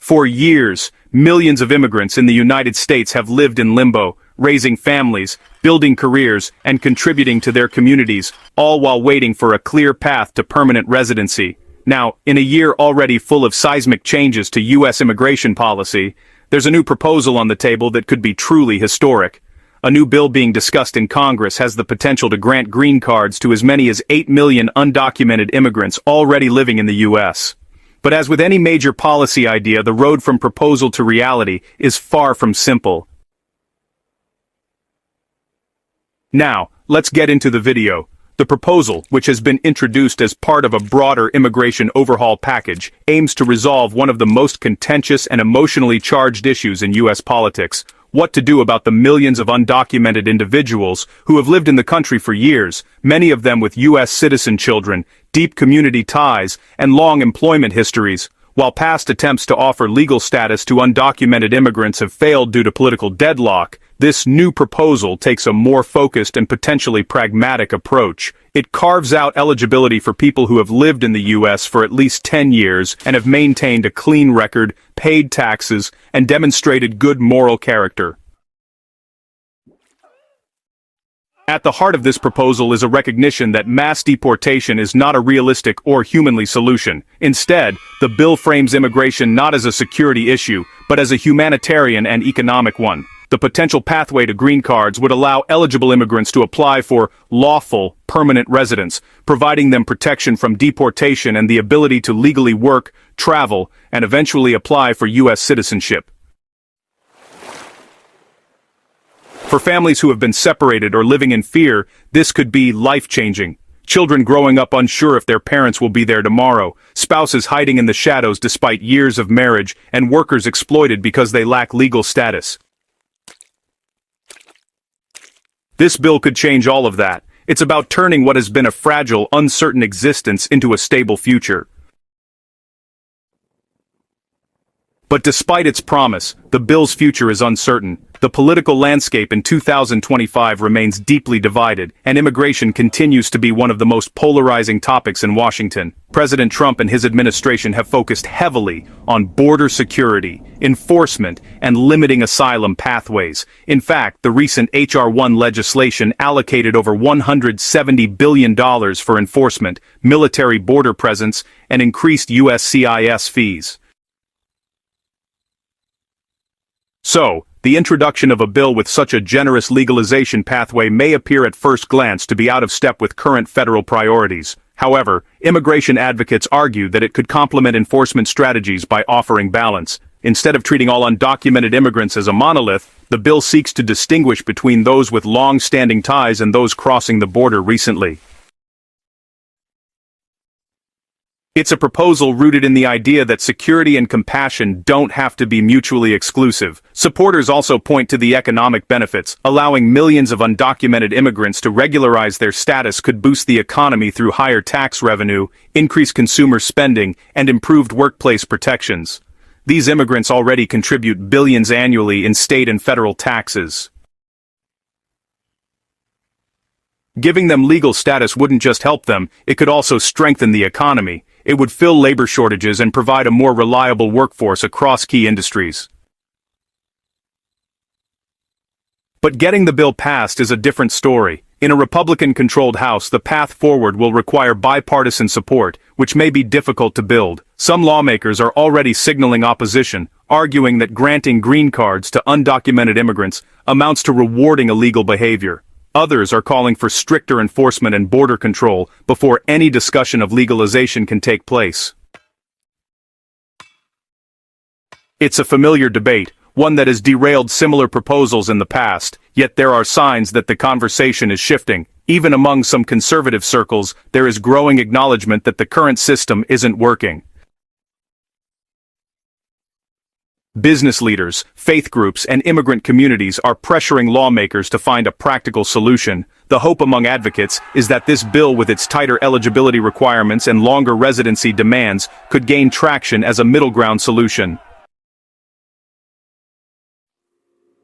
For years, millions of immigrants in the United States have lived in limbo, raising families, building careers, and contributing to their communities, all while waiting for a clear path to permanent residency. Now, in a year already full of seismic changes to U.S. immigration policy, there's a new proposal on the table that could be truly historic. A new bill being discussed in Congress has the potential to grant green cards to as many as 8 million undocumented immigrants already living in the U.S. But as with any major policy idea, the road from proposal to reality is far from simple. Now, let's get into the video. The proposal, which has been introduced as part of a broader immigration overhaul package, aims to resolve one of the most contentious and emotionally charged issues in U.S. politics: what to do about the millions of undocumented individuals who have lived in the country for years, many of them with U.S. citizen children, deep community ties, and long employment histories. While past attempts to offer legal status to undocumented immigrants have failed due to political deadlock, this new proposal takes a more focused and potentially pragmatic approach. It carves out eligibility for people who have lived in the U.S. for at least 10 years and have maintained a clean record, paid taxes, and demonstrated good moral character. At the heart of this proposal is a recognition that mass deportation is not a realistic or humanly solution. Instead, the bill frames immigration not as a security issue, but as a humanitarian and economic one. The potential pathway to green cards would allow eligible immigrants to apply for lawful, permanent residence, providing them protection from deportation and the ability to legally work, travel, and eventually apply for U.S. citizenship. For families who have been separated or living in fear, this could be life-changing. Children growing up unsure if their parents will be there tomorrow, spouses hiding in the shadows despite years of marriage, and workers exploited because they lack legal status. This bill could change all of that. It's about turning what has been a fragile, uncertain existence into a stable future. But despite its promise, the bill's future is uncertain. The political landscape in 2025 remains deeply divided, and immigration continues to be one of the most polarizing topics in Washington. President Trump and his administration have focused heavily on border security, enforcement, and limiting asylum pathways. In fact, the recent H.R. 1 legislation allocated over $170 billion for enforcement, military border presence, and increased USCIS fees. So, the introduction of a bill with such a generous legalization pathway may appear at first glance to be out of step with current federal priorities. However, immigration advocates argue that it could complement enforcement strategies by offering balance. Instead of treating all undocumented immigrants as a monolith, the bill seeks to distinguish between those with long-standing ties and those crossing the border recently. It's a proposal rooted in the idea that security and compassion don't have to be mutually exclusive. Supporters also point to the economic benefits. Allowing millions of undocumented immigrants to regularize their status could boost the economy through higher tax revenue, increase consumer spending, and improved workplace protections. These immigrants already contribute billions annually in state and federal taxes. Giving them legal status wouldn't just help them, it could also strengthen the economy. It would fill labor shortages and provide a more reliable workforce across key industries. But getting the bill passed is a different story. In a Republican-controlled House, the path forward will require bipartisan support, which may be difficult to build. Some lawmakers are already signaling opposition, arguing that granting green cards to undocumented immigrants amounts to rewarding illegal behavior. Others are calling for stricter enforcement and border control before any discussion of legalization can take place. It's a familiar debate, one that has derailed similar proposals in the past, yet there are signs that the conversation is shifting. Even among some conservative circles, there is growing acknowledgement that the current system isn't working. Business leaders, faith groups, and immigrant communities are pressuring lawmakers to find a practical solution. The hope among advocates is that this bill, with its tighter eligibility requirements and longer residency demands, could gain traction as a middle ground solution.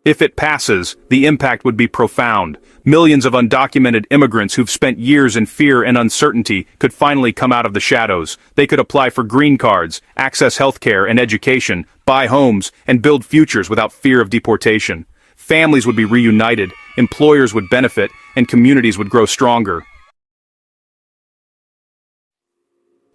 If it passes, the impact would be profound. Millions of undocumented immigrants who've spent years in fear and uncertainty could finally come out of the shadows. They could apply for green cards, access healthcare and education, buy homes, and build futures without fear of deportation. Families would be reunited, employers would benefit, and communities would grow stronger.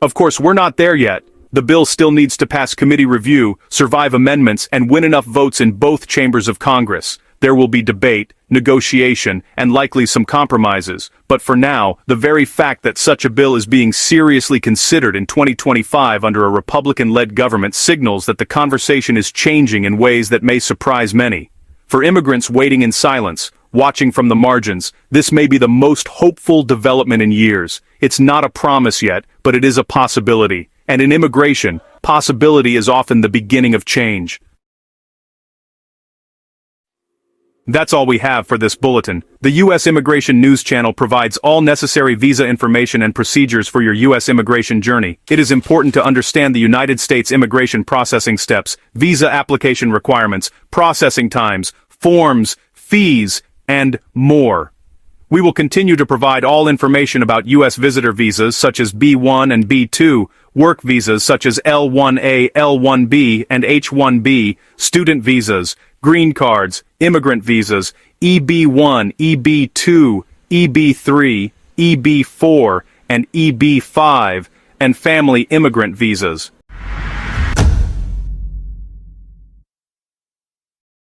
Of course, we're not there yet. The bill still needs to pass committee review, survive amendments, and win enough votes in both chambers of Congress. There will be debate, negotiation, and likely some compromises. But for now, the very fact that such a bill is being seriously considered in 2025 under a Republican-led government signals that the conversation is changing in ways that may surprise many. For immigrants waiting in silence, watching from the margins, this may be the most hopeful development in years. It's not a promise yet, but it is a possibility. And in immigration, possibility is often the beginning of change. That's all we have for this bulletin. The U.S. Immigration News Channel provides all necessary visa information and procedures for your U.S. immigration journey. It is important to understand the United States immigration processing steps, visa application requirements, processing times, forms, fees, and more. We will continue to provide all information about U.S. visitor visas such as B1 and B2, work visas such as L1A, L1B, and H1B, student visas, green cards, immigrant visas, EB1, EB2, EB3, EB4, and EB5, and family immigrant visas.